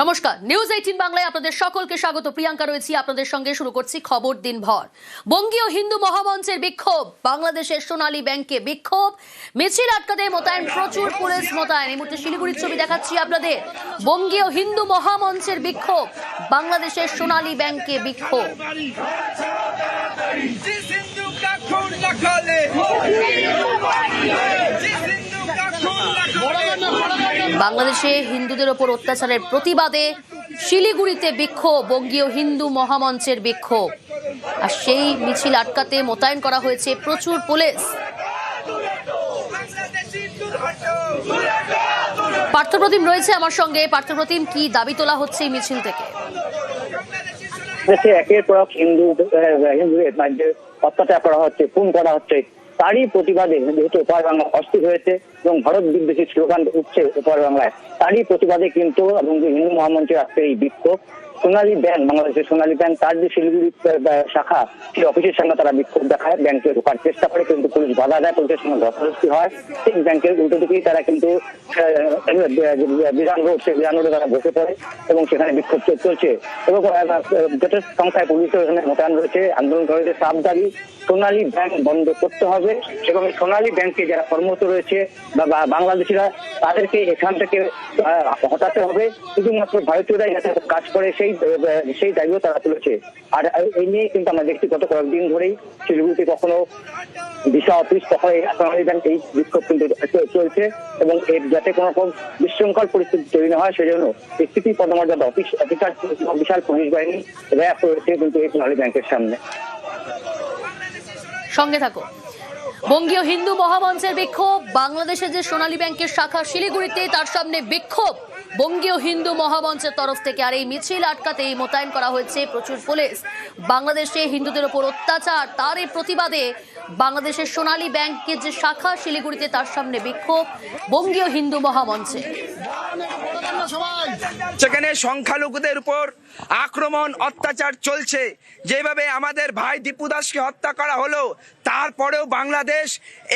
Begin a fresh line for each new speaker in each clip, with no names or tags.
নমস্কার, নিউজ 18 বাংলায় আপনাদের সকলকে স্বাগত। প্রিয়াঙ্কা রয়েছি আপনাদের সঙ্গে। শুরু করছি খবর দিনভর। বঙ্গীয় হিন্দু মহামঞ্চের বিক্ষোভ, বাংলাদেশের সোনালী ব্যাংকে বিক্ষোভ, মিছিল আটকাতে মোতায়েন প্রচুর পুলিশ মোতায়েন। এই মুহূর্তে শিলিগুড়ির ছবি দেখাচ্ছি আপনাদের। বঙ্গীয় হিন্দু মহামঞ্চের বিক্ষোভ, বাংলাদেশের সোনালী ব্যাংকে বিক্ষোভ। বাংলাদেশে হিন্দুদের ওপর অত্যাচারের প্রতিবাদে শিলিগুড়িতে বিক্ষোভ, বঙ্গীয় হিন্দু মহামঞ্চের বিক্ষোভ। আর সেই মিছিল আটকাতে মোতায়েন করা হয়েছে প্রচুর পুলিশ। পার্থপ্রতিম রয়েছে আমার সঙ্গে। পার্থপ্রতিম, কি দাবি তোলা হচ্ছে এই মিছিল থেকে?
একের পর হিন্দুদের অত্যাচার করা হচ্ছে, খুন করা হচ্ছে, তারই প্রতিবাদে যেহেতু ওপার বাংলা অস্থির হয়েছে এবং ভারত বিদ্বেষী স্লোগান উঠছে ওপার বাংলায়, তারই প্রতিবাদে কিন্তু এবং হিন্দু মহামঞ্চের আজকের এই বিক্ষোভ। সোনালী ব্যাংক, বাংলাদেশের সোনালী ব্যাংক তার যে শিলিগুড়ি শাখা, সেই অফিসের সামনে তারা বিক্ষোভ দেখায়, ব্যাংকে ঢোকার চেষ্টা করে, কিন্তু পুলিশ বাধা দেয়, পুলিশের সঙ্গে ধস্তাধস্তি হয়। ঠিক ব্যাংকের উল্টো দিকেই তারা কিন্তু বিধান রোড, সেই বিধান রোডে তারা বসে পড়ে এবং সেখানে বিক্ষোভ চলছে এবং যথেষ্ট সংখ্যায় পুলিশের এখানে মোতায়েন রয়েছে। আন্দোলনকারীদের সাফ দাবি, সোনালী ব্যাংক বন্ধ করতে হবে এবং সোনালী ব্যাংকে যারা কর্মরত রয়েছে বা বাংলাদেশিরা, তাদেরকে এখান থেকে হটাতে হবে। শুধুমাত্র ভারতীয়রাই যাতে কাজ করে সেই দাবিও তারা তুলেছে। আর এই নিয়ে কিন্তু আমরা দেখছি গত কয়েকদিন ধরেই শিলিগুড়িতে কখনো দিশা অফিস, কখনো সোনালী ব্যাংক এই বিক্ষোভ কিন্তু চলছে এবং এর যাতে কোনো রকম বিশৃঙ্খল পরিস্থিতি তৈরি না হয় সেজন্য স্থিতি পদমর্যাদা অফিসার, বিশাল পুলিশ বাহিনী র্যাব রয়েছে কিন্তু এই সোনালী ব্যাংকের সামনে।
সঙ্গে থাকো। বঙ্গীয় হিন্দু মহামঞ্চের বিক্ষোভ, বাংলাদেশের যে সোনালী ব্যাংকের শাখা শিলিগুড়িতে, তার সামনে বিক্ষোভ বঙ্গীয় হিন্দু মহামঞ্চের তরফ থেকে। আর এই মিছিল আটকাতেই মোতায়েন করা হয়েছে প্রচুর পুলিশ। বাংলাদেশে হিন্দুদের ওপর অত্যাচার, তার এই প্রতিবাদে বাংলাদেশের সোনালী ব্যাংকের যে শাখা শিলিগুড়িতে, তার সামনে বিক্ষোভ বঙ্গীয় হিন্দু মহামঞ্চে।
সেখানে সংখ্যালঘুদের উপর আক্রমণ, অত্যাচার চলছে। যেভাবে আমাদের ভাই দীপু দাসকে হত্যা করা হলো, তারপরেও বাংলাদেশ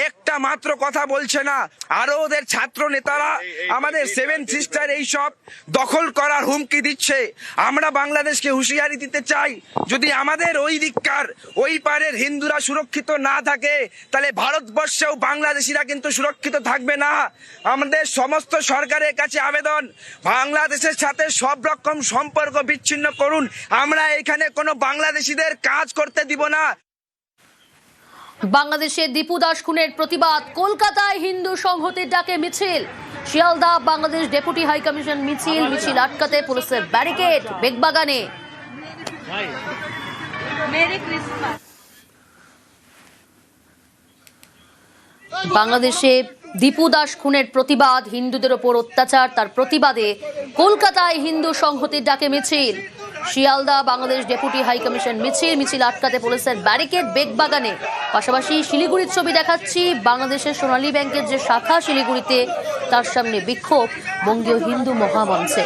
একটা মাত্র কথা বলছে না। আরো ওদের ছাত্র নেতারা আমাদের সেভেন সিস্টার এইসব দখল করার হুমকি দিচ্ছে। আমরা বাংলাদেশকে হুঁশিয়ারি দিতে চাই, যদি আমাদের ওই দিককার ওই পারের হিন্দুরা সুরক্ষিত না থাকে, তাহলে ভারতবর্ষেও বাংলাদেশিরা কিন্তু সুরক্ষিত থাকবে না। আমাদের সমস্ত সরকারের কাছে আবেদন, বাংলাদেশের সাথে সব রকম সম্পর্ক বিচ্ছিন্ন করুন। আমরা এখানে কোনো বাংলাদেশিদের কাজ করতে দিব না।
বাংলাদেশে দীপু দাস খুনের প্রতিবাদ, কলকাতায় হিন্দু সংহতির ডাকে মিছিল। Sealdah Bangladesh deputy high commission মিছিল আটকাতে পুলিশের ব্যারিকেড বেগবাগানে। বাংলাদেশে দীপু দাস খুনের প্রতিবাদ, হিন্দুদের ওপর অত্যাচার, তার প্রতিবাদে কলকাতায় হিন্দু সংহতির ডাকে মিছিল। Sealdah Bangladesh deputy high commission মিছিল আটকাতে পুলিশের ব্যারিকেড বেগবাগানে। পাশাপাশি শিলিগুড়ির ছবি দেখাচ্ছি, বাংলাদেশের সোনালী ব্যাংকের যে শাখা শিলিগুড়িতে, তার সামনে বিক্ষোভ বঙ্গীয় হিন্দু মহামঞ্চে।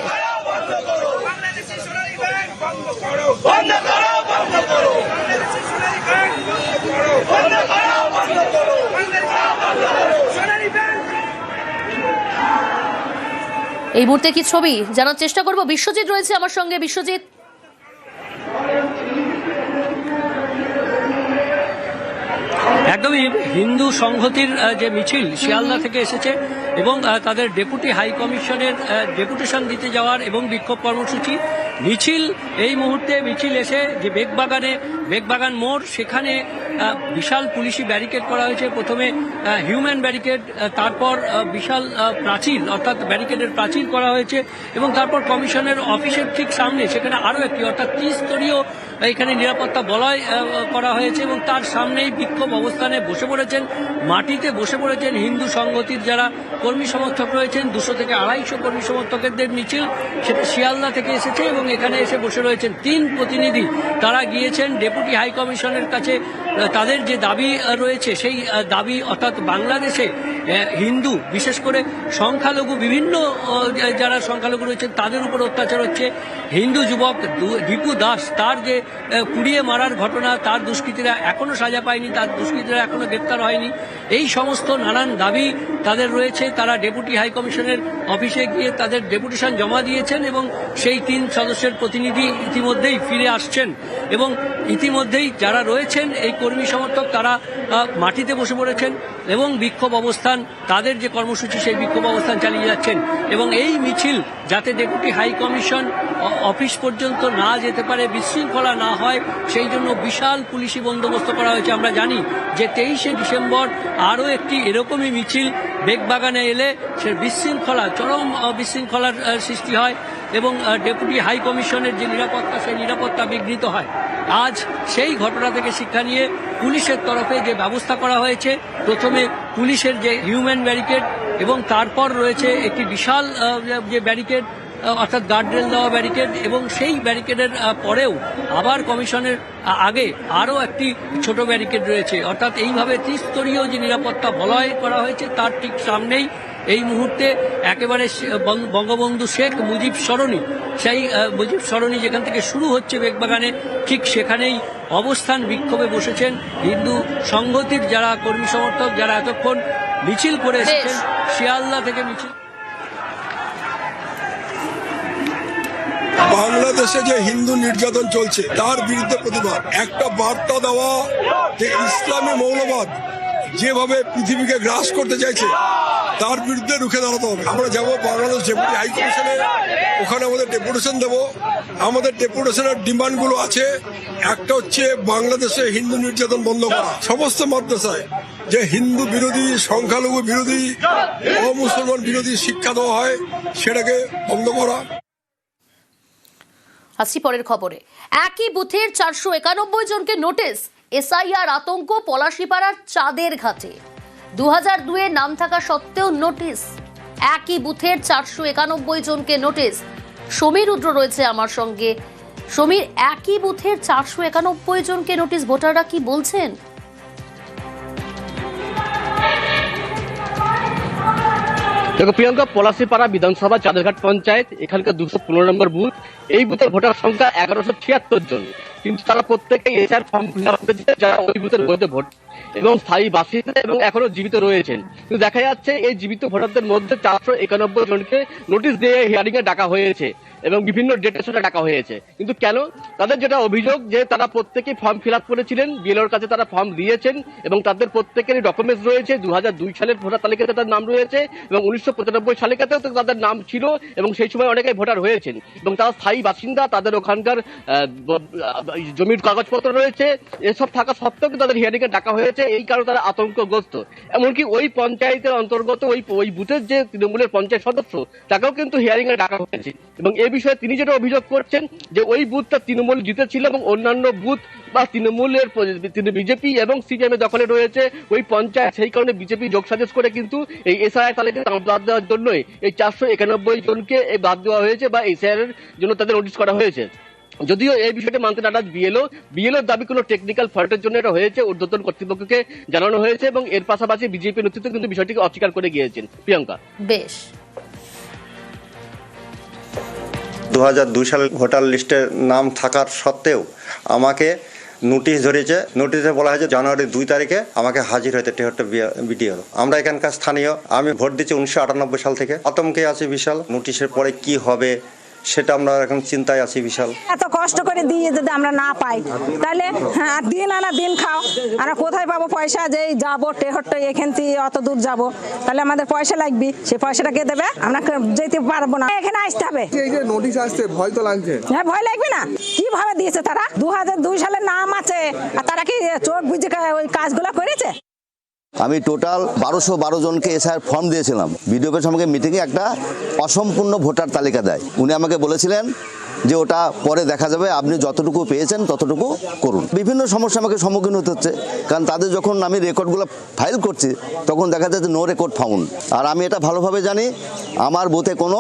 এই মুহূর্তে কি ছবি জানার চেষ্টা করব। বিশ্বজিৎ রয়েছে আমার সঙ্গে। বিশ্বজিৎ,
একদমই হিন্দু সংহতির যে মিছিল শিয়ালদা থেকে এসেছে এবং তাদের ডেপুটি হাই কমিশনের ডেপুটেশন দিতে যাওয়ার এবং বিক্ষোভ কর্মসূচি মিছিল এই মুহূর্তে মিছিল এসে যে বেগবাগান মোড়, সেখানে বিশাল পুলিশি ব্যারিকেড করা হয়েছে। প্রথমে হিউম্যান ব্যারিকেড, তারপর বিশাল প্রাচীর অর্থাৎ ব্যারিকেডের প্রাচীর করা হয়েছে এবং তারপর কমিশনের অফিসের ঠিক সামনে সেখানে আরও একটি অর্থাৎ ত্রিস্তরীয় এখানে নিরাপত্তা বলয় করা হয়েছে এবং তার সামনেই বিক্ষোভ অবস্থানে বসে পড়েছেন, মাটিতে বসে পড়েছেন হিন্দু সংহতির যারা কর্মী সমর্থক রয়েছেন। 200 থেকে 250 কর্মী সমর্থকদের মিছিল, সেটা শিয়ালদা থেকে এসেছে এবং এখানে এসে বসে রয়েছেন 3 প্রতিনিধি। তারা গিয়েছেন ডেপুটি হাই কমিশনের কাছে, তাদের যে দাবি রয়েছে সেই দাবি, অর্থাৎ বাংলাদেশে হিন্দু, বিশেষ করে সংখ্যালঘু বিভিন্ন যারা সংখ্যালঘু রয়েছেন তাদের উপর অত্যাচার হচ্ছে। হিন্দু যুবক দীপু দাস, তার যে পুড়িয়ে মারার ঘটনা, তার দুষ্কৃতীরা এখনো সাজা পায়নি, তার দুষ্কৃতীরা এখনো গ্রেপ্তার হয়নি। এই সমস্ত নানান দাবি তাদের রয়েছে। তারা ডেপুটি হাই কমিশনের অফিসে গিয়ে তাদের ডেপুটেশন জমা দিয়েছেন এবং সেই 3 সদস্যের প্রতিনিধি ইতিমধ্যেই ফিরে আসছেন এবং ইতিমধ্যেই যারা রয়েছেন এই কর্মী সমর্থক তারা মাটিতে বসে পড়েছেন এবং বিক্ষোভ অবস্থান, তাদের যে কর্মসূচি সেই বিক্ষোভ অবস্থান চালিয়ে যাচ্ছেন। এবং এই মিছিল যাতে ডেপুটি হাই কমিশন অফিস পর্যন্ত না যেতে পারে, বিশৃঙ্খলা না হয়, সেই জন্য বিশাল পুলিশি বন্দোবস্ত করা হয়েছে। আমরা জানি যে 23শে ডিসেম্বর আরও একটি এরকমই মিছিল বেগবাগানে এলে সে বিশৃঙ্খলা, চরম বিশৃঙ্খলার সৃষ্টি হয় এবং ডেপুটি হাই কমিশনের যে নিরাপত্তা, সেই নিরাপত্তা বিঘ্নিত হয়। আজ সেই ঘটনা থেকে শিক্ষা নিয়ে পুলিশের তরফে যে ব্যবস্থা করা হয়েছে, প্রথমে পুলিশের যে হিউম্যান ব্যারিকেড এবং তারপর রয়েছে একটি বিশাল যে ব্যারিকেড, অর্থাৎ গার্ডরেল দেওয়া ব্যারিকেড, এবং সেই ব্যারিকেডের পরেও আবার কমিশনের আগে আরও একটি ছোট ব্যারিকেড রয়েছে। অর্থাৎ এইভাবে ত্রিস্তরীয় যে নিরাপত্তা বলয় করা হয়েছে তার ঠিক সামনেই এই মুহূর্তে একেবারে বঙ্গবন্ধু শেখ মুজিব সরণি, সেই মুজিব সরণি যেখান থেকে শুরু হচ্ছে বেগবাগানে, ঠিক সেখানেই অবস্থান বিক্ষোভে বসেছেন হিন্দু সংহতির যারা কর্মী সমর্থক, যারা এতক্ষণ মিছিল করে এসেছেন শিয়ালদা থেকে। মিছিল
বাংলাদেশে যে হিন্দু নির্যাতন চলছে তার বিরুদ্ধে প্রতিবাদ, একটা বার্তা দেওয়া যে ইসলামী মৌলবাদ যেভাবে পৃথিবীকে গ্রাস করতে চাইছে তার বিরুদ্ধে রুখে দাঁড়াতে হবে। আমরা যাবো বাংলাদেশ ডেপুটি হাই কমিশনে, ওখানে আমাদের ডেপুটেশন দেবো। আমাদের ডেপুটেশনের ডিমান্ডগুলো আছে, একটা হচ্ছে বাংলাদেশে হিন্দু নির্যাতন বন্ধ করা, সমস্ত মাদ্রাসায় যে হিন্দু বিরোধী, সংখ্যালঘু বিরোধী, অমুসলমান বিরোধী শিক্ষা দেওয়া হয় সেটাকে বন্ধ করা।
আসছি পরের খবরে। একই বুথের 491 জনকে নোটিশ, এসআইআর আতঙ্ক পলাশীপাড়ার চাঁদের ঘাটে। 2002-এ নাম থাকা সত্ত্বেও নোটিশ, একই বুথের 491 জনকে নোটিশ। সমীর রুদ্র রয়েছে আমার সঙ্গে। সমীর, একই বুথের 491 জনকে নোটিশ, ভোটাররা কি বলছেন?
দেখো প্রিয়াঙ্কা, পলাশীপাড়া বিধানসভা চাঁদেরঘাট পঞ্চায়েত, এখানকার 215 নম্বর বুথ। এই বুথের ভোটার সংখ্যা 1176 জন, কিন্তু তারা প্রত্যেকেই এসআর ফর্ম ফিল আপ করেছে, যারা ওই বুথের মধ্যে ভোট এবং স্থায়ী বাসিন্দা এবং এখনো জীবিত রয়েছেন। কিন্তু দেখা যাচ্ছে এই জীবিত ভোটারদের মধ্যে 491 জনকে নোটিশ দিয়ে হিয়ারিং এ ডাকা হয়েছে এবং বিভিন্ন ডেটের সাথে ডাকা হয়েছে। কিন্তু কেন? তাদের যেটা অভিযোগ যে তারা প্রত্যেকেই ফর্ম ফিল আপ করেছিলেন, বিএলওর কাছে তারা ফর্ম দিয়েছেন এবং তাদের প্রত্যেকেরই ডকুমেন্টস রয়েছে। 2002 সালের ভোটার তালিকাতে তাদের নাম রয়েছে এবং 1995 তালিকাতেও তাদের নাম ছিল এবং সেই সময় অনেকেই ভোটার হয়েছেন এবং তারা স্থায়ী বাসিন্দা, তাদের ওখানকার জমির কাগজপত্র রয়েছে। এসব থাকা সত্ত্বেও কিন্তু তাদের হিয়ারিং এ ডাকা হয়েছে, এই কারণে তারা আতঙ্কগ্রস্ত। এমনকি ওই পঞ্চায়েতের অন্তর্গত ওই বুথের যে তৃণমূলের পঞ্চায়েত সদস্য, তাকেও কিন্তু হিয়ারিং এ ডাকা হয়েছে এবং এই বিষয়ে তিনি যেটা অভিযোগ করছেন যে ওই বুথটা তৃণমূল জিতেছিল এবং অন্যান্য বুথ বা তৃণমূলের বিজেপি এবং সিপিএম এর দখলে রয়েছে ওই পঞ্চায়েত, সেই কারণে বিজেপি যোগ সাজেশ করে কিন্তু এই এসআইআর তালিকায় বাদ দেওয়ার জন্যই এই 491 জনকে বাদ দেওয়া হয়েছে বা এসআইআর এর জন্য তাদের নোটিশ করা হয়েছে। যদিও এই বিষয়টি মানতে নারাজ বিএলওর দাবি কোনো টেকনিক্যাল ফল্টের জন্য এটা হয়েছে, ঊর্ধ্বতন কর্তৃপক্ষকে জানানো হয়েছে এবং এর পাশাপাশি বিজেপি নেতৃত্ব কিন্তু বিষয়টিকে অস্বীকার করে গিয়েছেন। প্রিয়াঙ্কা,
বেশ।
2002 সালের ভোটার লিস্টে নাম থাকার সত্ত্বেও আমাকে নোটিশ ধরেছে। নোটিশে বলা হয়েছে জানুয়ারি 2 তারিখে আমাকে হাজির হতে টেহট্ট বিডিও। আমরা এখানকার স্থানীয়, আমি ভোট দিচ্ছি 1998 সাল থেকে। আতঙ্কে আছি বিশাল, নোটিশের পরে কি হবে সেটা আমরা এখন চিন্তায় আছি বিশাল।
এত কষ্ট করে দিয়ে যদি আমরা না পাই তাহলে দিন আনা দিন খাও, আমরা কোথায় পাবো পয়সা? যে যাবো টেহট্ট এখান থেকে অত দূর যাবো, তাহলে আমাদের পয়সা লাগবে, সেই পয়সাটা কে দেবে? আমরা যেতে পারবো না, এখানে আসতে হবে।
এই যে নোটিশ আসছে, ভয় তো লাগছে।
হ্যাঁ, ভয় লাগবে না? কিভাবে দিয়েছে তারা? 2002 সালের নাম আছে আর তারা কি চোখ বুঝে ওই কাজগুলো করেছে?
আমি টোটাল 1212 জনকে এসআইআর ফর্ম দিয়েছিলাম। বিডিও সঙ্গে মিটিংয়ে একটা অসম্পূর্ণ ভোটার তালিকা দেয়। উনি আমাকে বলেছিলেন যে ওটা পরে দেখা যাবে, আপনি যতটুকু পেয়েছেন ততটুকু করুন। বিভিন্ন সমস্যা আমাকে সম্মুখীন হতে হচ্ছে, কারণ তাদের যখন আমি রেকর্ডগুলো ফাইল করছি তখন দেখা যাচ্ছে নো রেকর্ড ফাউন্ড। আর আমি এটা ভালোভাবে জানি আমার বুথে কোনো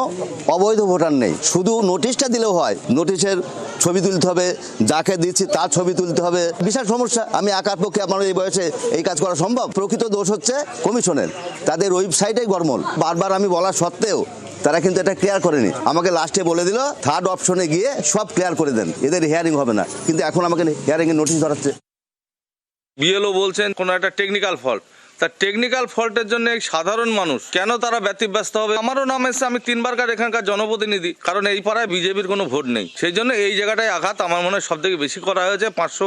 অবৈধ ভোটার নেই, শুধু নোটিশটা দিলেও হয়, নোটিশের ছবি তুলতে হবে, যাকে দিচ্ছি তার ছবি তুলতে হবে, বিশাল সমস্যা। আমি একার পক্ষে আমার এই বয়সে এই কাজ করা সম্ভব? প্রকৃত দোষ হচ্ছে কমিশনের, তাদের ওয়েবসাইটেই গড়মল। বারবার আমি বলা সত্ত্বেও তারা কিন্তু এটা ক্লিয়ার করেনি। আমাকে লাস্টে বলে দিল থার্ড অপশনে গিয়ে সব ক্লিয়ার করে দেন, এদের হিয়ারিং হবে না, কিন্তু এখন আমাকে হিয়ারিং এর নোটিশ ধরাচ্ছে।
বিএলও বলছেন কোনো একটা টেকনিক্যাল ফল্ট, তা টেকনিক্যাল ফল্টের জন্য সাধারণ মানুষ কেন তারা ব্যতিব্যস্ত হবে? আমারও নাম এসছে, আমি 3 বারকার এখানকার জনপ্রতিনিধি, কারণ এই পাড়ায় বিজেপির কোনো ভোট নেই, সেই জন্য এই জায়গাটায় আঘাত আমার মনে হয় সব থেকে বেশি করা হয়েছে। 500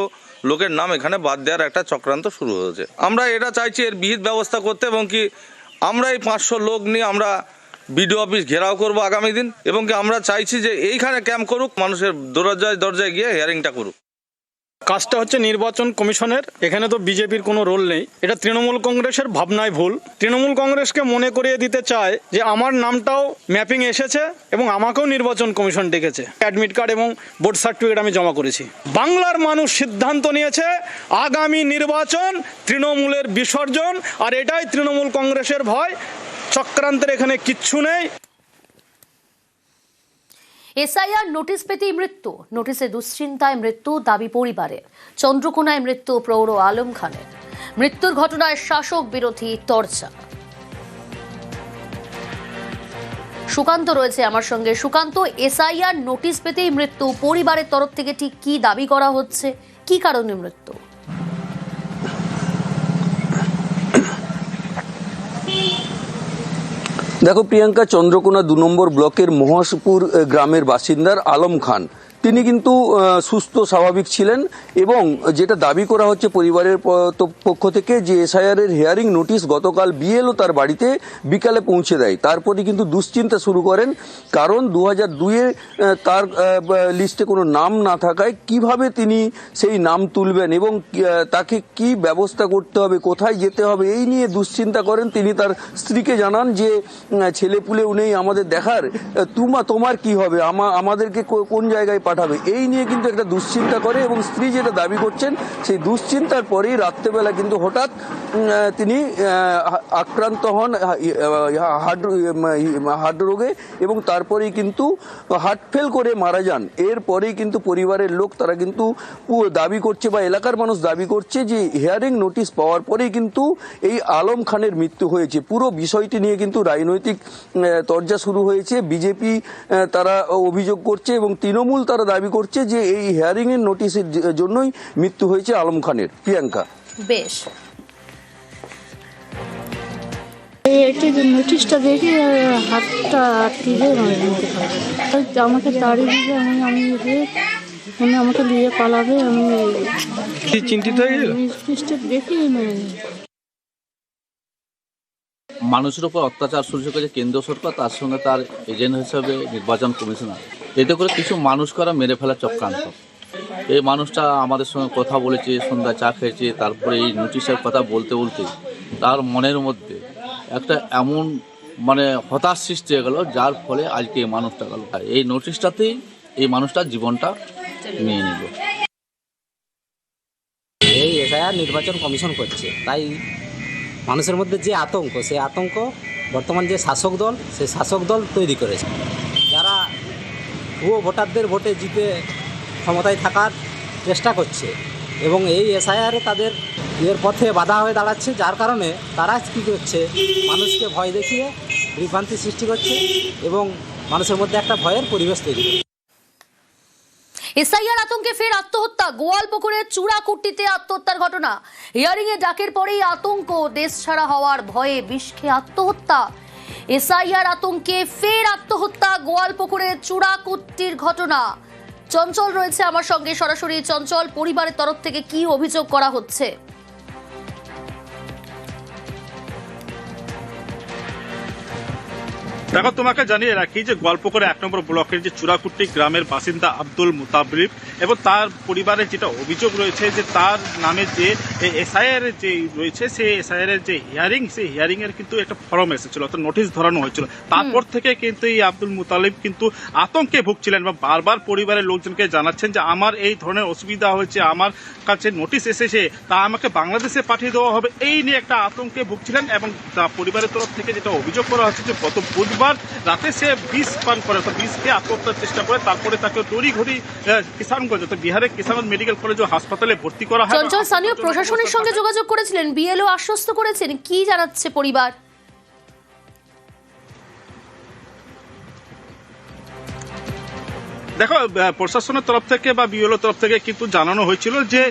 লোকের নাম এখানে বাদ দেওয়ার একটা চক্রান্ত শুরু হয়েছে। আমরা এটা চাইছি এর বিহিত ব্যবস্থা করতে, এবং কি আমরা এই 500 লোক নিয়ে আমরা বিডিও অফিস ঘেরাও করবো আগামী দিন, এবং কি আমরা চাইছি যে এইখানে ক্যাম্প করুক, মানুষের দরজায় দরজায় গিয়ে হিয়ারিংটা করুক।
কাজটা হচ্ছে নির্বাচন কমিশনের, এখানে তো বিজেপির কোনো রোল নেই। এটা তৃণমূল কংগ্রেসের ভাবনায় ভুল। তৃণমূল কংগ্রেসকে মনে করিয়ে দিতে চায় যে আমার নামটাও ম্যাপিং এসেছে এবং আমাকেও নির্বাচন কমিশন ডেকেছে, অ্যাডমিট কার্ড এবং ভোট সার্টিফিকেট আমি জমা করেছি। বাংলার মানুষ সিদ্ধান্ত নিয়েছে আগামী নির্বাচন তৃণমূলের বিসর্জন, আর এটাই তৃণমূল কংগ্রেসের ভয়। চক্রান্তের এখানে কিচ্ছু নেই।
এসআইআর নোটিশ পেতেই মৃত্যু, নোটিশে দুশ্চিন্তায় মৃত্যু দাবি পরিবারের। চন্দ্রকোনায় মৃত্যু প্রৌঢ় আলম খানের। মৃত্যুর ঘটনায় শাসক বিরোধী চর্চা। সুকান্ত রয়েছে আমার সঙ্গে। সুকান্ত, এসআইআর নোটিশ পেতেই মৃত্যু, পরিবারের তরফ থেকে ঠিক কি দাবি করা হচ্ছে, কি কারণে মৃত্যু?
দেখো প্রিয়াঙ্কা, চন্দ্রকোনা 2 নম্বর ব্লকের মহাসপুর গ্রামের বাসিন্দার আলম খান, তিনি কিন্তু সুস্থ স্বাভাবিক ছিলেন, এবং যেটা দাবি করা হচ্ছে পরিবারের পক্ষ থেকে যে এসআইআর এর হিয়ারিং নোটিশ গতকাল বিএলও তার বাড়িতে বিকালে পৌঁছে দেয়। তারপরে কিন্তু দুশ্চিন্তা শুরু করেন, কারণ 2002-এ তার লিস্টে কোনো নাম না থাকায় কিভাবে তিনি সেই নাম তুলবেন এবং তাকে কি ব্যবস্থা করতে হবে, কোথায় যেতে হবে, এই নিয়ে দুশ্চিন্তা করেন। তিনি তার স্ত্রীকে জানান যে ছেলেপুলেও নেই আমাদের দেখার, তোমার কি হবে, আমাদেরকে কোন জায়গায় পাঠাবে, এই নিয়ে কিন্তু একটা দুশ্চিন্তা করে। এবং স্ত্রী যেটা দাবি করছেন, সেই দুশ্চিন্তার পরেই রাত্রেবেলা কিন্তু হঠাৎ তিনি আক্রান্ত হন হার্ট রোগে, এবং তারপরেই কিন্তু হার্ট ফেল করে মারা যান। এরপরেই কিন্তু পরিবারের লোক তারা কিন্তু দাবি করছে, বা এলাকার মানুষ দাবি করছে যে হিয়ারিং নোটিশ পাওয়ার পরেই কিন্তু এই আলম খানের মৃত্যু হয়েছে। পুরো বিষয়টি নিয়ে কিন্তু রাজনৈতিক তরজা শুরু হয়েছে। বিজেপি তারা অভিযোগ করছে এবং তৃণমূল তারা দাবি করছে যে এই হিয়ারিং এর নোটিশের জন্যই মৃত্যু হয়েছে আলম খানের। প্রিয়াঙ্কা,
বেশ,
নোটিশটা দেখে হাতটা আটকে আমাকে তাড়িয়ে দিবে, আমি আমাকে নিয়ে পালাবে, আমি
চিন্তিত হয়ে গেল।
দেখে
মানুষের উপর অত্যাচার শুরু করেছে কেন্দ্র সরকার, তার সঙ্গে তার এজেন্ট হিসাবে নির্বাচন কমিশনার, এতে করে কিছু মানুষ করা মেরে ফেলার চক্রান্ত। এই মানুষটা আমাদের সঙ্গে কথা বলেছে, সন্ধ্যা চা খেয়েছে, তারপরে এই নোটিশের কথা বলতে বলতে তার মনের মধ্যে একটা এমন হতাশ সৃষ্টি হয়ে গেল, যার ফলে আজকে এই মানুষটা গেল। এই নোটিশটাতেই এই মানুষটার জীবনটা নিয়ে নিল।
এই এসআইআর নির্বাচন কমিশন করছে, তাই মানুষের মধ্যে যে আতঙ্ক, সেই আতঙ্ক বর্তমান যে শাসক দল, সেই শাসক দল তৈরি করেছে, যারা ভুয়ো ভোটারদের ভোটে জিতে ক্ষমতায় থাকার চেষ্টা করছে, এবং এই এসআইআরে তাদের পথে বাধা হয়ে দাঁড়াচ্ছে, যার কারণে তারা কী করছে, মানুষকে ভয় দেখিয়ে বিভ্রান্তি সৃষ্টি করছে এবং মানুষের মধ্যে একটা ভয়ের পরিবেশ তৈরি করছে।
এসআইআর আতঙ্কে ফের আত্মহত্যা, গোয়ালপুকুরের চূড়াকুট্টিতে আত্মহত্যার ঘটনা। হিয়ারিং এ ডাকের পরেই আতঙ্ক, দেশ ছাড়া হওয়ার ভয়ে বিষ খেয়ে আত্মহত্যা। এসআইআর আতঙ্কে ফের আত্মহত্যা, গোয়ালপুকুরের চূড়াকুট্টির ঘটনা। চঞ্চল রয়েছে আমার সঙ্গে সরাসরি। চঞ্চল, পরিবারের তরফ থেকে কি অভিযোগ করা হচ্ছে?
দেখো, তোমাকে জানিয়ে রাখি যে গল্প করে 1 নম্বর ব্লকের যে চূড়াকুটি গ্রামের বাসিন্দা আব্দুল মুতাবরিব এবং তার পরিবারের যেটা অভিযোগ রয়েছে যে তার নামে যে এসআইআর যে রয়েছে সেই এসআইআর এর যে হিয়ারিং, সেই হিয়ারিং এর কিন্তু একটা ফর্ম এসেছিল, অর্থাৎ নোটিশ ধরানো হয়েছিল। তারপর থেকে কিন্তু এই আব্দুল মুতালিব কিন্তু আতঙ্কে ভুগছিলেন এবং বারবার পরিবারের লোকজনকে জানাচ্ছেন যে আমার এই ধরনের অসুবিধা হয়েছে, আমার কাছে নোটিশ এসেছে, তা আমাকে বাংলাদেশে পাঠিয়ে দেওয়া হবে, এই নিয়ে একটা আতঙ্কে ভুগছিলেন। এবং পরিবারের তরফ থেকে যেটা অভিযোগ করা হচ্ছে যে গত বুধবার রাতে সে বিষ পান করে, অর্থাৎ বিষ খেয়ে আত্মহত্যার চেষ্টা করে, তারপরে তাকে তড়িঘড়ি কিষানগঞ্জ অর্থাৎ বিহারের কিষানগঞ্জ মেডিকেল কলেজ ও হাসপাতালে ভর্তি করা হয়।
চঞ্চল, স্থানীয় প্রশাসনের সঙ্গে যোগাযোগ করেছিলেন, বিএলও আশ্বস্ত করেছেন, কি জানাচ্ছে পরিবার?
দেখো, প্রশাসনের তরফ থেকে বা বিএলও তরফ থেকে কিন্তু জানানো হয়েছিল যে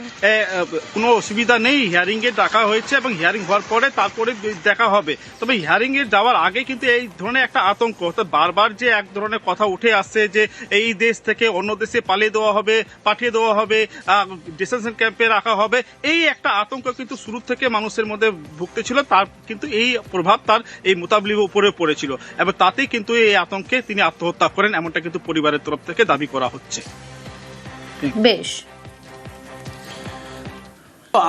কোনো অসুবিধা নেই, হিয়ারিং এ ডাকা হয়েছে এবং হিয়ারিং হওয়ার পরে তারপরে দেখা হবে। তবে হিয়ারিং এ যাওয়ার আগে কিন্তু এই ধরনের একটা আতঙ্ক, অর্থাৎ বারবার যে এক ধরনের কথা উঠে আসছে যে এই দেশ থেকে অন্য দেশে পালিয়ে দেওয়া হবে, পাঠিয়ে দেওয়া হবে, ডিটেনশন ক্যাম্পে রাখা হবে, এই একটা আতঙ্ক কিন্তু শুরু থেকে মানুষের মধ্যে ভুগতে ছিল। তার কিন্তু এই প্রভাব তার এই মুতাবলিবের উপরে পড়েছিল এবং তাতেই কিন্তু এই আতঙ্কে তিনি আত্মহত্যা করেন, এমনটা কিন্তু পরিবারের তরফ থেকে দাবি করা হচ্ছে।
বেশ,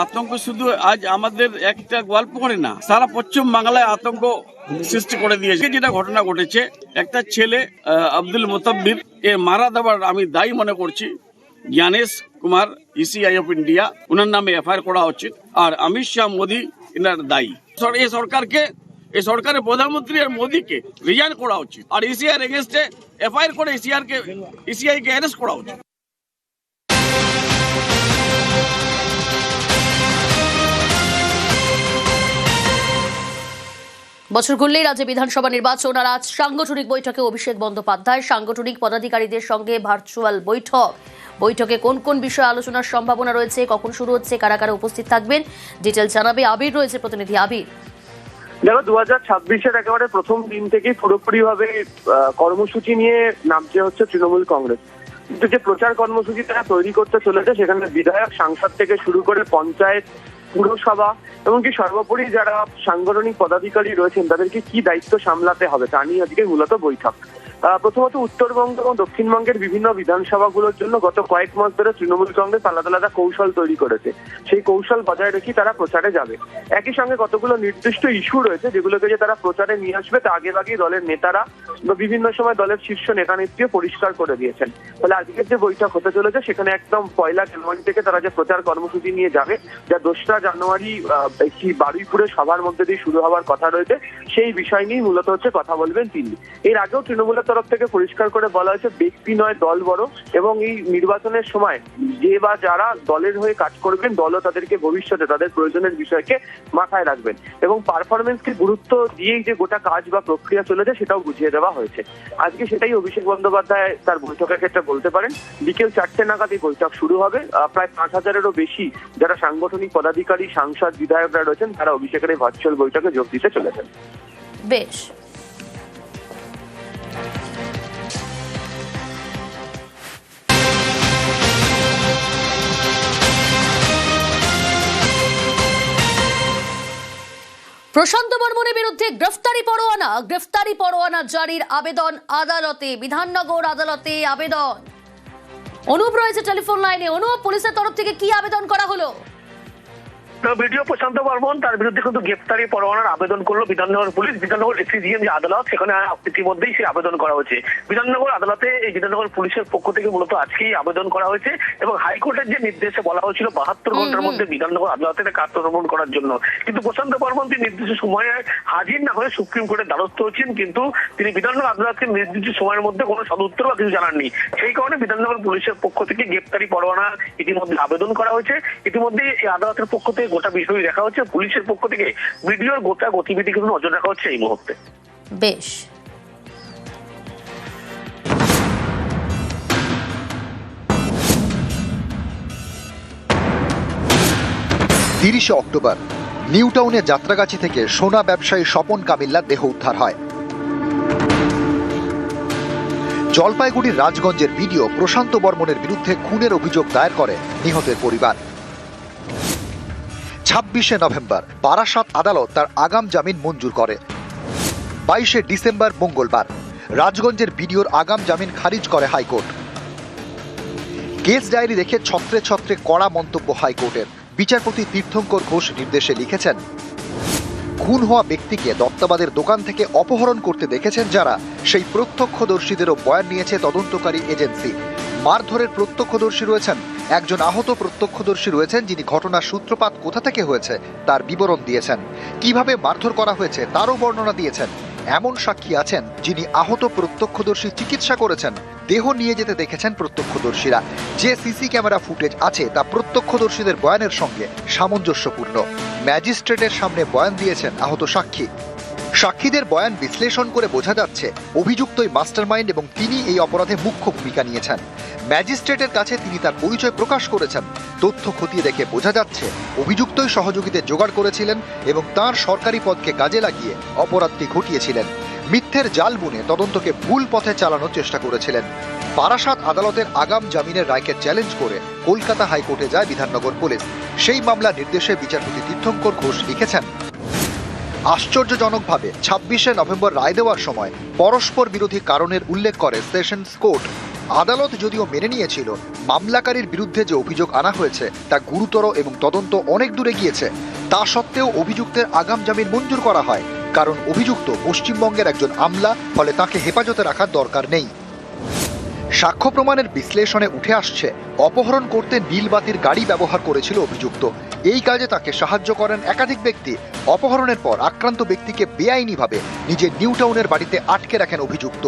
আতঙ্ক শুধু আজ আমাদের একটা গল্প করে না, সারা পশ্চিম বাংলায় আতঙ্ক সৃষ্টি করে দিয়েছে। যেটা ঘটনা ঘটেছে, একটা ছেলে আব্দুল মুতাব্বির এর মারা দেওয়ার আমি দায়ী মনে করছি Gyanesh Kumar, ECI of India, ওনার নামে এফআইআর করা উচিত। আর অমিত শাহ মোদী এনার দায়ী। এই সরকারের প্রধানমন্ত্রী আর মোদীকে রিজাইন করা উচিত আর ইসিআই এগেনস্টে এফআইআর করে ইসিআই কে অ্যারেস্ট করা উচিত।
বছর ঘুরলেই রাজ্যে বিধানসভা নির্বাচন, আর আজ সাংগঠনিক বৈঠকে অভিষেক বন্দ্যোপাধ্যায় সাংগঠনিক পদাধিকারীদের সঙ্গে ভার্চুয়াল বৈঠকে কোন কোন বিষয়ে আলোচনার সম্ভাবনা রয়েছে, কখন শুরু হচ্ছে, কারা কারা উপস্থিত থাকবেন, ডিটেল জানাবে আবির। রয়েছে প্রতিনিধি আবির।
দেখো, 2026-এর একেবারে প্রথম দিন থেকেই পুরোপুরি ভাবে কর্মসূচি নিয়ে নামছে হচ্ছে তৃণমূল কংগ্রেস। কিন্তু যে প্রচার কর্মসূচি তারা তৈরি করতে চলেছে, সেখানে বিধায়ক, সাংসদ থেকে শুরু করে পঞ্চায়েত, পুরসভা এমনকি সর্বোপরি যারা সাংগঠনিক পদাধিকারী রয়েছেন তাদেরকে কি দায়িত্ব সামলাতে হবে তা নিয়ে আজকে মূলত বৈঠক। প্রথমত উত্তরবঙ্গ এবং দক্ষিণবঙ্গের বিভিন্ন বিধানসভাগুলোর জন্য গত কয়েক মাস ধরে তৃণমূল কংগ্রেস আলাদা আলাদা কৌশল তৈরি করেছে। সেই কৌশল বজায় রেখে তারা প্রচারে যাবে। একই সঙ্গে কতগুলো নির্দিষ্ট ইস্যু রয়েছে যেগুলোকে যে তারা প্রচারে নিয়ে আসবে তা আগেভাগেই দলের নেতারা বা বিভিন্ন সময় দলের শীর্ষ নেতা নেত্রীও পরিষ্কার করে দিয়েছেন। ফলে আজকের যে বৈঠক হতে চলেছে সেখানে একদম 1 জানুয়ারি থেকে তারা যে প্রচার কর্মসূচি নিয়ে যাবে, যা 2রা জানুয়ারি একটি বারুইপুরে সভার মধ্যে দিয়ে শুরু হওয়ার কথা রয়েছে, সেই বিষয় নিয়ে মূলত হচ্ছে কথা বলবেন তিনি। এর আগেও তৃণমূলের তরফ থেকে পরিষ্কার করে বলা হয়েছে ব্যক্তি নয় দল বড়, এবং এই নির্বাচনের সময় যে বা যারা দলের হয়ে কাজ করবেন দলও তাদেরকে ভবিষ্যতে তাদের প্রয়োজনের বিষয়কে মাথায় রাখবেন এবং পারফরমেন্সকে গুরুত্ব দিয়েই যে গোটা কাজ বা প্রক্রিয়া চলেছে সেটাও বুঝিয়ে দেওয়া হয়েছে। আজকে সেটাই অভিষেক বন্দ্যোপাধ্যায় তার বৈঠকের ক্ষেত্রে বলতে পারেন। বিকেল 4টে নাগাদ এই বৈঠক শুরু হবে। প্রায় 5,000-এরও বেশি যারা সাংগঠনিক পদাধিকারী, সাংসদ, বিধায়করা রয়েছেন তারা অভিষেকের এই ভার্চুয়াল বৈঠকে যোগ দিতে চলেছেন।
বেশ, প্রশান্ত বর্মনের বিরুদ্ধে গ্রেফতারি পরোয়ানা জারির আবেদন আদালতে, বিধাননগর আদালতে আবেদন। অনুপ রয়েছে টেলিফোন লাইনে। অনুপ, পুলিশের তরফ থেকে কি আবেদন করা হলো?
ভিডিও প্রশান্ত বর্মন তার বিরুদ্ধে কিন্তু গ্রেফতারি পরোয়ানার আবেদন করলো বিধাননগর পুলিশ। বিধাননগর এসিজিএম যে আদালত সেখানে ইতিমধ্যেই সেই আবেদন করা হয়েছে। বিধাননগর আদালতে এই বিধাননগর পুলিশের পক্ষ থেকে মূলত আজকেই আবেদন করা হয়েছে এবং হাইকোর্টের যে নির্দেশে বলা হয়েছিল 72 ঘন্টার মধ্যে বিধাননগর আদালতে আত্মসমর্পণ করার জন্য, কিন্তু প্রশান্ত বর্মন তিনি নির্দিষ্ট সময়ে হাজির না হয়ে সুপ্রিম কোর্টের দ্বারস্থ হচ্ছেন, কিন্তু তিনি বিধাননগর আদালতকে নির্দিষ্ট সময়ের মধ্যে কোনো সদুত্তর বা কিছু জানাননি। সেই কারণে বিধাননগর পুলিশের পক্ষ থেকে গ্রেফতারি পরোয়ানা ইতিমধ্যে আবেদন করা হয়েছে। ইতিমধ্যে এই আদালতের পক্ষ থেকে গোটা বিষয় দেখা হচ্ছে, পুলিশের পক্ষ থেকে ভিডিওর গোটা গতিবিধি কিন্তু নজর রাখা হচ্ছে এই মুহূর্তে।
বেশ,
30 অক্টোবর নিউ টাউনের যাত্রাগাছি থেকে সোনা ব্যবসায়ী স্বপন কামিল্লার দেহ উদ্ধার হয়। জলপাইগুড়ির রাজগঞ্জের ভিডিও প্রশান্ত বর্মনের বিরুদ্ধে খুনের অভিযোগ দায়ের করে নিহতের পরিবার। 26শে নভেম্বর বারাসাত আদালত তার আগাম জামিন মঞ্জুর করে। 22শে ডিসেম্বর মঙ্গলবার। রাজগঞ্জের বিডিওর আগাম জামিন খারিজ করে হাইকোর্ট। কেস ডায়েরি দেখে ছত্রে ছত্রে কড়া মন্তব্য হাইকোর্টের। বিচারপতি তীর্থঙ্কর ঘোষ নির্দেশে লিখেছেন, খুন হওয়া ব্যক্তিকে দত্তাবাদের দোকান থেকে অপহরণ করতে দেখেছেন যারা, সেই প্রত্যক্ষদর্শীদেরও বয়ান নিয়েছে তদন্তকারী এজেন্সি। মারধরের প্রত্যক্ষদর্শী রয়েছেন, একজন আহত প্রত্যক্ষদর্শী রয়েছেন যিনি ঘটনার সূত্রপাত কোথা থেকে হয়েছে তার বিবরণ দিয়েছেন, কিভাবে মারধর করা হয়েছে তারও বর্ণনা দিয়েছেন। এমন সাক্ষী আছেন যিনি আহত প্রত্যক্ষদর্শী চিকিৎসা করেছেন, দেহ নিয়ে যেতে দেখেছেন প্রত্যক্ষদর্শীরা। যে সিসি ক্যামেরা ফুটেজ আছে তা প্রত্যক্ষদর্শীদের বয়ানের সঙ্গে সামঞ্জস্যপূর্ণ। ম্যাজিস্ট্রেটের সামনে বয়ান দিয়েছেন আহত সাক্ষী। সাক্ষীদের বয়ান বিশ্লেষণ করে বোঝা যাচ্ছে অভিযুক্তই মাস্টারমাইন্ড এবং তিনি এই অপরাধে মুখ্য ভূমিকা নিয়েছেন। ম্যাজিস্ট্রেটের কাছে তিনি তার পরিচয় প্রকাশ করেছেন। তথ্য খতিয়ে দেখে বোঝা যাচ্ছে অভিযুক্তই সহযোগীদের জোগাড় করেছিলেন এবং তার সরকারি পদকে কাজে লাগিয়ে অপরাধটি ঘটিয়েছিলেন। মিথ্যের জাল বুনে তদন্তকে ভুল পথে চালানোর চেষ্টা করেছিলেন। বারাসাত আদালতের আগাম জামিনের রায়কে চ্যালেঞ্জ করে কলকাতা হাইকোর্টে যায় বিধাননগর পুলিশ। সেই মামলা নির্দেশে বিচারপতি তীর্থঙ্কর ঘোষ লিখেছেন, আশ্চর্যজনকভাবে 26শে নভেম্বর রায় দেওয়ার সময় পরস্পর বিরোধী কারণের উল্লেখ করে সেশনস কোর্ট। আদালত যদিও মেনে নিয়েছিল মামলাকারীর বিরুদ্ধে যে অভিযোগ আনা হয়েছে তা গুরুতর এবং তদন্ত অনেক দূরে গিয়েছে, তা সত্ত্বেও অভিযুক্তের আগাম জামিন মঞ্জুর করা হয়, কারণ অভিযুক্ত পশ্চিমবঙ্গের একজন আমলা, ফলে তাকে হেফাজতে রাখার দরকার নেই। সাক্ষ্য প্রমাণের বিশ্লেষণে উঠে আসছে অপহরণ করতে নীলবাতির গাড়ি ব্যবহার করেছিল অভিযুক্ত। এই কাজে তাকে সাহায্য করেন একাধিক ব্যক্তি। অপহরণের পর আক্রান্ত ব্যক্তিকে বেআইনিভাবে নিজের নিউ টাউনের বাড়িতে আটকে রাখেন অভিযুক্ত।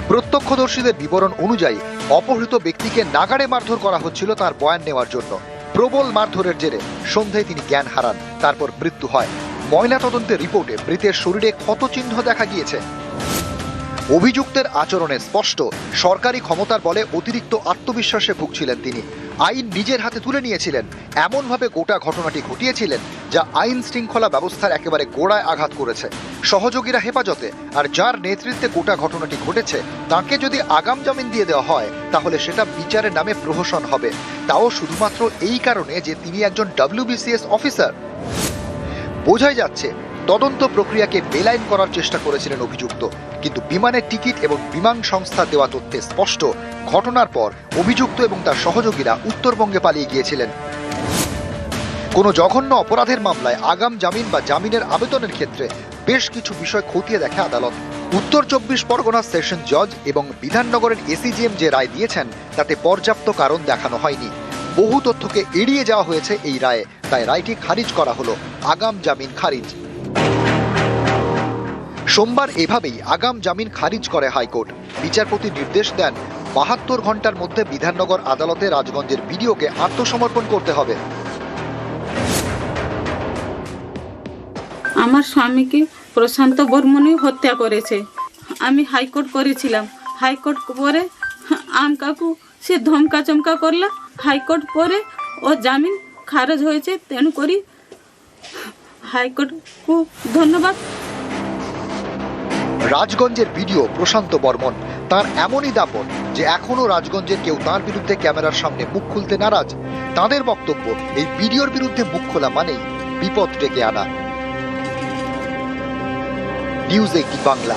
প্রত্যক্ষদর্শীদের বিবরণ অনুযায়ী অপহৃত ব্যক্তিকে নাগাড়ে মারধর করা হচ্ছিল তার বয়ান নেওয়ার জন্য। প্রবল মারধরের জেরে সন্ধ্যায় তিনি জ্ঞান হারান, তারপর মৃত্যু হয়। ময়নাতদন্তের রিপোর্টে মৃতের শরীরে ক্ষতচিহ্ন দেখা গিয়েছে। অভিযুক্তের আচরণে স্পষ্ট সরকারি ক্ষমতার বলে অতিরিক্ত আত্মবিশ্বাসে ভুগছিলেন তিনি। আইন নিজের হাতে তুলে নিয়েছিলেন, এমনভাবে গোটা ঘটনাটি ঘটিয়েছিলেন যা আইন শৃঙ্খলা ব্যবস্থার একেবারে গোড়ায় আঘাত করেছে। সহযোগীরা হেফাজতে, আর যার নেতৃত্বে গোটা ঘটনাটি ঘটেছে তাকে যদি আগাম জামিন দিয়ে দেওয়া হয় তাহলে সেটা বিচারের নামে প্রহসন হবে, তাও শুধুমাত্র এই কারণে যে তিনি একজন WBCS অফিসার। বোঝাই যাচ্ছে তদন্ত প্রক্রিয়াকে বেলাইন করার চেষ্টা করেছিলেন অভিযুক্ত, কিন্তু বিমানের টিকিট এবং বিমান সংস্থা দেওয়া তথ্যে স্পষ্ট ঘটনার পর অভিযুক্ত এবং তার সহযোগীরা উত্তরবঙ্গে পালিয়ে গিয়েছিলেন। কোনো জঘন্য অপরাধের মামলায় আগাম জামিন বা জামিনের আবেদনের ক্ষেত্রে বেশ কিছু বিষয় খতিয়ে দেখে আদালত। উত্তর 24 পরগনার সেশন জজ এবং বিধাননগরের ACGM যে রায় দিয়েছেন তাতে পর্যাপ্ত কারণ দেখানো হয়নি। বহু তথ্যকে এড়িয়ে যাওয়া হয়েছে এই রায়ে, তাই রায়টি খারিজ করা হলো। আগাম জামিন খারিজ। সোমবার এভাবেই আগাম জামিন খারিজ করে হাইকোর্ট। বিচারপতি নির্দেশ দেন 72 ঘন্টার মধ্যে বিধাননগর আদালতে রাজগঞ্জের বিডিওকে আত্মসমর্পণ করতে হবে।
আমার স্বামীকে প্রশান্ত বর্মনই হত্যা করেছে। আমি হাইকোর্ট করেছিলাম, হাইকোর্ট পরে আম কাকু সে ধমকা চমকা করলো, হাইকোর্ট পরে ও জামিন খারজ হয়েছে, তেণু করি হাইকোর্টকে ধন্যবাদ।
রাজগঞ্জের বিডিও প্রশান্ত বর্মন, তার এমনই দাপট যে এখনো রাজগঞ্জের কেউ তার বিরুদ্ধে ক্যামেরার সামনে মুখ খুলতে নারাজ। তাদের বক্তব্য এই বিডিওর বিরুদ্ধে মুখ খোলা মানেই বিপদ ডেকে আনা। নিউজ 18 বাংলা।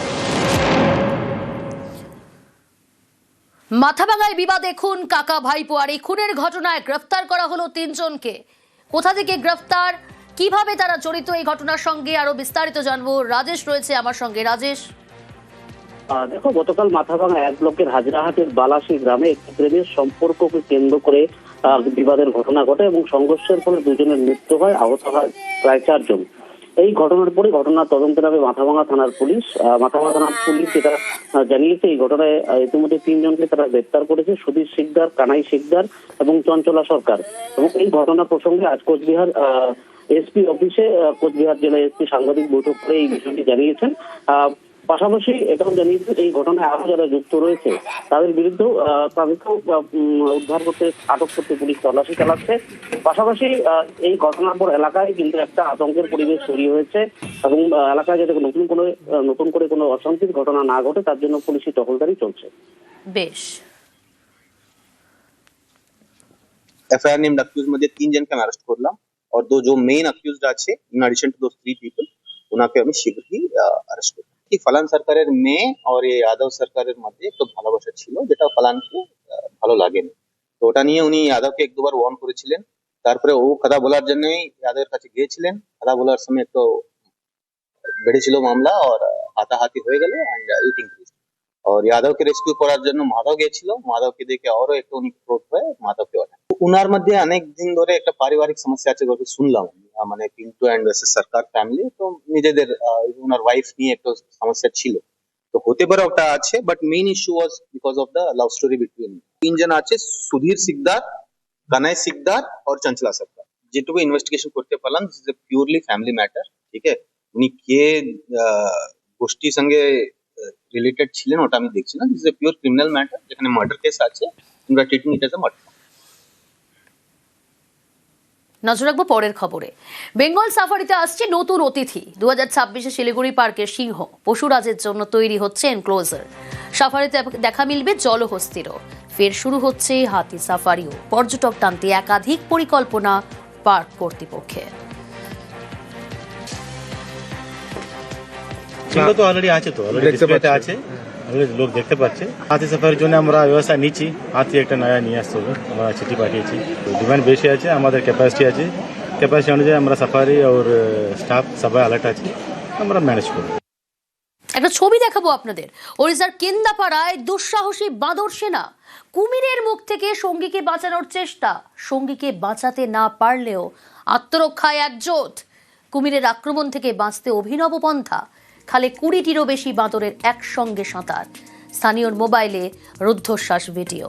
মাথাভাঙায় বিবাদে খুন কাকা ভাইপো, আর এই খুনের ঘটনায় গ্রেফতার করা হলো 3 জনকে। কোথা থেকে গ্রেফতার, কিভাবে তারা জড়িত এই ঘটনার সঙ্গে, আরো বিস্তারিত জানবো। রাজেশ রয়েছে আমার সঙ্গে। রাজেশ,
দেখো, গতকাল মাথাভাঙা 1 ব্লকের হাজরাহাটের বালাসী গ্রামে একটি প্রেমের সম্পর্ককে কেন্দ্র করে বিবাদের ঘটনা ঘটে এবং সংঘর্ষের ফলে 2 জনের মৃত্যু হয়, আহত হয় প্রায় 4 জন। এই ঘটনার পরে ঘটনার তদন্তে নামে মাথাভাঙা থানার পুলিশ। মাথাভাঙা থানার পুলিশ যেটা জানিয়েছে, এই ঘটনায় ইতিমধ্যে 3 জনকে তারা গ্রেপ্তার করেছে, সুধীর শিকদার, কানাই শিকদার এবং চঞ্চলা সরকার। এবং এই ঘটনা প্রসঙ্গে আজ কোচবিহার এসপি অফিসে কোচবিহার জেলা এসপি সাংবাদিক বৈঠক করে এই বিষয়টি জানিয়েছেন। পাশাপাশি এটাও জানিয়েছেন এই ঘটনায় আরো যারা যুক্ত রয়েছে তাদের বিরুদ্ধেও তাদেরকেও উদ্ধার করতে, আটক করতে পুলিশ তল্লাশি চালাচ্ছে। পাশাপাশি এই ঘটনার পর এলাকায় কিন্তু একটা আতঙ্কের পরিবেশ তৈরি হয়েছে এবং এলাকায় যাতে নতুন করে কোনো অশান্তির ঘটনা না ঘটে তার জন্য পুলিশি টহলদারি চলছে।
বেশ।
एफआईआर नेम्ड अक्यूज मध्ये 3 जन का अरेस्ट करलाम और 2 जो मेन अक्यूज्ड আছে in addition to those 3 people ওনাকে আমি শীঘ্রই অ্যারেস্ট করব। কি ফলান সরকারের মেয়ে আর এই যাদব সরকারের মধ্যে একটু ভালোবাসা ছিল, যেটা ফলানকে ভালো লাগেনি। তো ওটা নিয়ে উনি যাদবকে এক দুবার ওয়ার্ন করেছিলেন। তারপরে ও কথা বলার জন্যই যাদবের কাছে গিয়েছিলেন। কথা বলার সময় একটু বেড়েছিল মামলা আর হাতাহাতি হয়ে গেল ইট ইনক্রিজ। আর যাদবকে রেস্কিউ করার জন্য মাধব গিয়েছিল। মাধবকে দেখে আরো একটু উনি ক্রোধ হয়ে মাধবকে ওঠান। উনার মধ্যে অনেক দিন ধরে একটা পারিবারিক সমস্যা আছে বলে শুনলাম, মানে পিন্টু অ্যান্ড সরকার ফ্যামিলি, তো নিজেদের ওনার ওয়াইফ নিয়ে একটু সমস্যা ছিল। তো হতে পারে ওটা আছে, but main issue was because of the love story between তিনজন আছে, সুধীর সিকদার, কানাই সিকদার আর চঞ্চলা সরকার। যেটুকু ইনভেস্টিগেশন করতে পারলাম, this is a purely family matter. ঠিক আছে, উনি কে গোষ্ঠীর সঙ্গে রিলেটেড ছিলেন ওটা আমি দেখছি না। This is a pure criminal matter, যেখানে মার্ডার কেস আছে। আমরা treating it as a murder.
নজর রাখবো পরের খবরে। বেঙ্গল সাফারিতে আসছে নতুন অতিথি। 2026-এ শিলিগুড়ি পার্কের সিংহ পশুরাজের জন্য তৈরি হচ্ছে এনক্লোজার। সাফারিতে দেখা মিলবে জলহস্তিরও। ফের শুরু হচ্ছে হাতি সাফারিও। পর্যটক টানতে একাধিক পরিকল্পনা পার্ক কর্তৃপক্ষের।
তো অলরেডি আছে, তো অলরেডি ডিসপ্লেতে আছে, লোক দেখতে পাচ্ছে। হাতি সাফারির জন্য আমরা ব্যবস্থা নিচ্ছি। হাতি একটা নয়া নিয়ে আসতে হবে, আমরা চিঠি পাঠিয়েছি। ডিমান্ড বেশি আছে, আমাদের ক্যাপাসিটি আছে। ক্যাপাসিটি অনুযায়ী আমরা সাফারি আর স্টাফ সবাই অ্যালার্ট আছে, আমরা ম্যানেজ করব।
একটা ছবি দেখাবো আপনাদের। ওড়িশার কেন্দাপাড়ায় দুঃসাহসী বাঁদর সেনা কুমিরের মুখ থেকে সঙ্গীকে বাঁচানোর চেষ্টা। সঙ্গীকে বাঁচাতে না পারলেও আত্মরক্ষায় একজোট। কুমিরের আক্রমণ থেকে বাঁচতে অভিনব পন্থা। খালে 20টিরও বেশি বাঁদরের একসঙ্গে সাঁতার। স্থানীয় মোবাইলে রুদ্ধশ্বাস ভিডিও।